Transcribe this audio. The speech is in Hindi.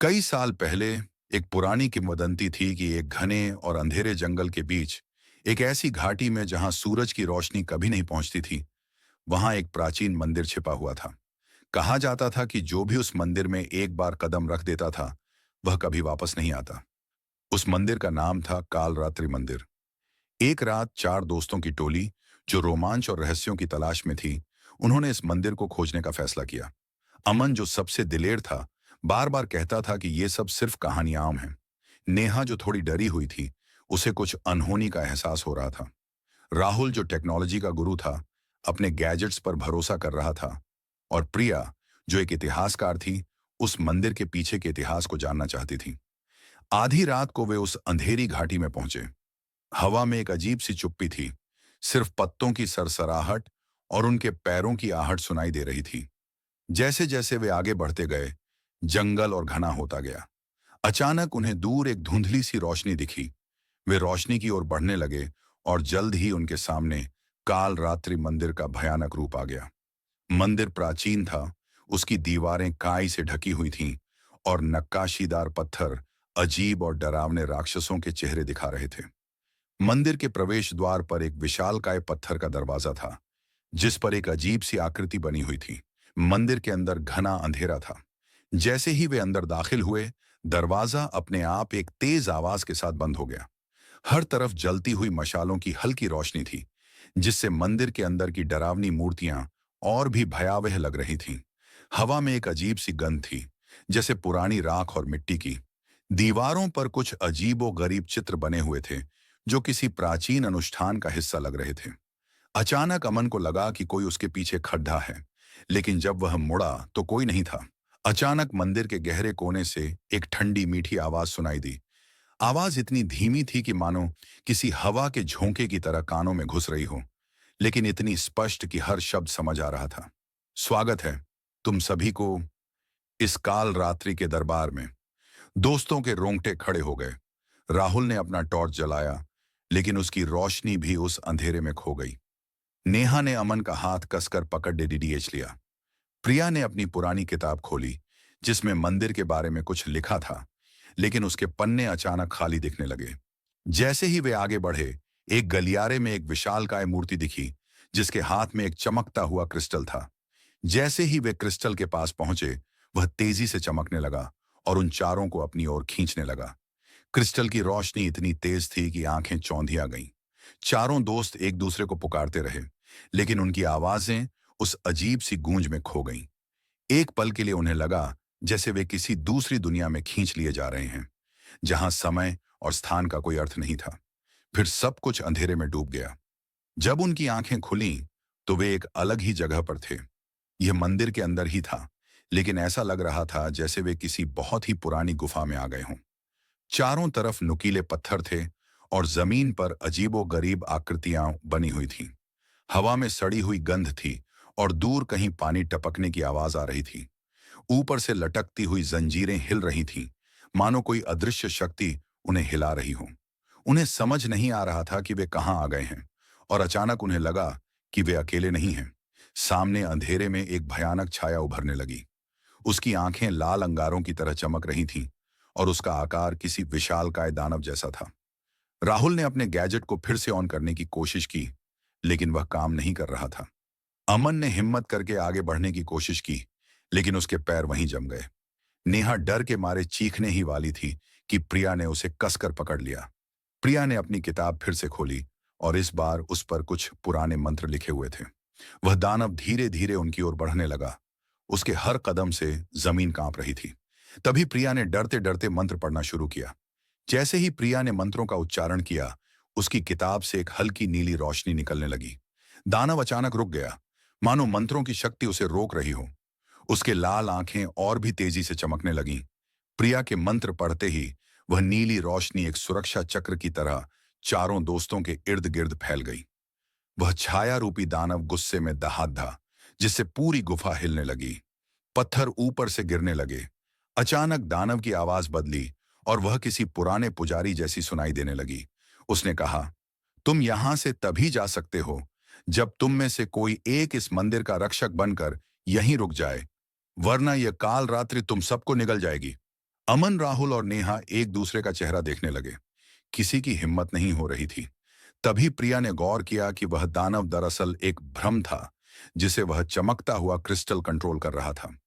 कई साल पहले एक पुरानी किंवदंती थी कि एक घने और अंधेरे जंगल के बीच एक ऐसी घाटी में जहां सूरज की रोशनी कभी नहीं पहुंचती थी, वहां एक प्राचीन मंदिर छिपा हुआ था। कहा जाता था कि जो भी उस मंदिर में एक बार कदम रख देता था, वह कभी वापस नहीं आता। उस मंदिर का नाम था कालरात्रि मंदिर। एक रात चार दोस्तों की टोली, जो रोमांच और रहस्यों की तलाश में थी, उन्होंने इस मंदिर को खोजने का फैसला किया। अमन, जो सबसे दिलेर था, बार बार कहता था कि ये सब सिर्फ कहानियां हैं। नेहा, जो थोड़ी डरी हुई थी, उसे कुछ अनहोनी का एहसास हो रहा था। राहुल, जो टेक्नोलॉजी का गुरु था, अपने गैजेट्स पर भरोसा कर रहा था। और प्रिया, जो एक इतिहासकार थी, उस मंदिर के पीछे के इतिहास को जानना चाहती थी। आधी रात को वे उस अंधेरी घाटी में पहुंचे। हवा में एक अजीब सी चुप्पी थी। सिर्फ पत्तों की सरसराहट और उनके पैरों की आहट सुनाई दे रही थी। जैसे जैसे वे आगे बढ़ते गए, जंगल और घना होता गया। अचानक उन्हें दूर एक धुंधली सी रोशनी दिखी। वे रोशनी की ओर बढ़ने लगे और जल्द ही उनके सामने काल रात्रि मंदिर का भयानक रूप आ गया। मंदिर प्राचीन था, उसकी दीवारें काई से ढकी हुई थीं और नक्काशीदार पत्थर अजीब और डरावने राक्षसों के चेहरे दिखा रहे थे। मंदिर के प्रवेश द्वार पर एक विशालकाय पत्थर का दरवाजा था, जिस पर एक अजीब सी आकृति बनी हुई थी। मंदिर के अंदर घना अंधेरा था। जैसे ही वे अंदर दाखिल हुए, दरवाजा अपने आप एक तेज आवाज के साथ बंद हो गया। हर तरफ जलती हुई मशालों की हल्की रोशनी थी, जिससे मंदिर के अंदर की डरावनी मूर्तियां और भी भयावह लग रही थीं। हवा में एक अजीब सी गंध थी, जैसे पुरानी राख और मिट्टी की। दीवारों पर कुछ अजीबो गरीब चित्र बने हुए थे, जो किसी प्राचीन अनुष्ठान का हिस्सा लग रहे थे। अचानक अमन को लगा कि कोई उसके पीछे खड्डा है, लेकिन जब वह मुड़ा तो कोई नहीं था। अचानक मंदिर के गहरे कोने से एक ठंडी मीठी आवाज सुनाई दी। आवाज इतनी धीमी थी कि मानो किसी हवा के झोंके की तरह कानों में घुस रही हो, लेकिन इतनी स्पष्ट कि हर शब्द समझ आ रहा था। स्वागत है तुम सभी को इस काल रात्रि के दरबार में। दोस्तों के रोंगटे खड़े हो गए। राहुल ने अपना टॉर्च जलाया, लेकिन उसकी रोशनी भी उस अंधेरे में खो गई। नेहा ने अमन का हाथ कसकर पकड़ डीडीएच लिया। प्रिया ने अपनी पुरानी किताब खोली, जिसमें मंदिर के बारे में कुछ लिखा था, लेकिन उसके पन्ने अचानक खाली दिखने लगे। जैसे ही वे आगे बढ़े, एक गलियारे में एक विशालकाय मूर्ति दिखी, जिसके हाथ में एक चमकता हुआ क्रिस्टल था। जैसे ही वे क्रिस्टल के पास पहुंचे, वह तेजी से चमकने लगा और उन चारों को अपनी ओर खींचने लगा। क्रिस्टल की रोशनी इतनी तेज थी कि आंखें चौंधिया गईं। चारों दोस्त एक दूसरे को पुकारते रहे, लेकिन उनकी आवाजें उस अजीब सी गूंज में खो गईं। एक पल के लिए उन्हें लगा जैसे वे किसी दूसरी दुनिया में खींच लिए जा रहे हैं, जहां समय और स्थान का कोई अर्थ नहीं था। फिर सब कुछ अंधेरे में डूब गया। जब उनकी आंखें खुलीं, तो वे एक अलग ही जगह पर थे। यह मंदिर के अंदर ही था, लेकिन ऐसा लग रहा था जैसे वे किसी बहुत ही पुरानी गुफा में आ गए हों। चारों तरफ नुकीले पत्थर थे और जमीन पर अजीबो-गरीब आकृतियां बनी हुई थीं। हवा में सड़ी हुई गंध थी और दूर कहीं पानी टपकने की आवाज आ रही थी। ऊपर से लटकती हुई जंजीरें हिल रही थीं, मानो कोई अदृश्य शक्ति उन्हें हिला रही हो। उन्हें समझ नहीं आ रहा था कि वे कहां आ गए हैं, और अचानक उन्हें लगा कि वे अकेले नहीं हैं। सामने अंधेरे में एक भयानक छाया उभरने लगी। उसकी आंखें लाल अंगारों की तरह चमक रही थीं और उसका आकार किसी विशालकाय दानव जैसा था। राहुल ने अपने गैजेट को फिर से ऑन करने की कोशिश की, लेकिन वह काम नहीं कर रहा था। अमन ने हिम्मत करके आगे बढ़ने की कोशिश की, लेकिन उसके पैर वहीं जम गए। नेहा डर के मारे चीखने ही वाली थी कि प्रिया ने उसे कसकर पकड़ लिया। प्रिया ने अपनी किताब फिर से खोली और इस बार उस पर कुछ पुराने मंत्र लिखे हुए थे। वह दानव धीरे धीरे उनकी ओर बढ़ने लगा। उसके हर कदम से जमीन कांप रही थी। तभी प्रिया ने डरते डरते मंत्र पढ़ना शुरू किया। जैसे ही प्रिया ने मंत्रों का उच्चारण किया, उसकी किताब से एक हल्की नीली रोशनी निकलने लगी। दानव अचानक रुक गया, मानो मंत्रों की शक्ति उसे रोक रही हो। उसके लाल आंखें और भी तेजी से चमकने लगीं। प्रिया के मंत्र पढ़ते ही वह नीली रोशनी एक सुरक्षा चक्र की तरह चारों दोस्तों के इर्द गिर्द फैल गई। वह छाया रूपी दानव गुस्से में दहाड़ा, जिससे पूरी गुफा हिलने लगी। पत्थर ऊपर से गिरने लगे। अचानक दानव की आवाज बदली और वह किसी पुराने पुजारी जैसी सुनाई देने लगी। उसने कहा, तुम यहां से तभी जा सकते हो जब तुम में से कोई एक इस मंदिर का रक्षक बनकर यहीं रुक जाए, वरना यह काल रात्रि तुम सबको निगल जाएगी। अमन, राहुल और नेहा एक दूसरे का चेहरा देखने लगे। किसी की हिम्मत नहीं हो रही थी। तभी प्रिया ने गौर किया कि वह दानव दरअसल एक भ्रम था, जिसे वह चमकता हुआ क्रिस्टल कंट्रोल कर रहा था।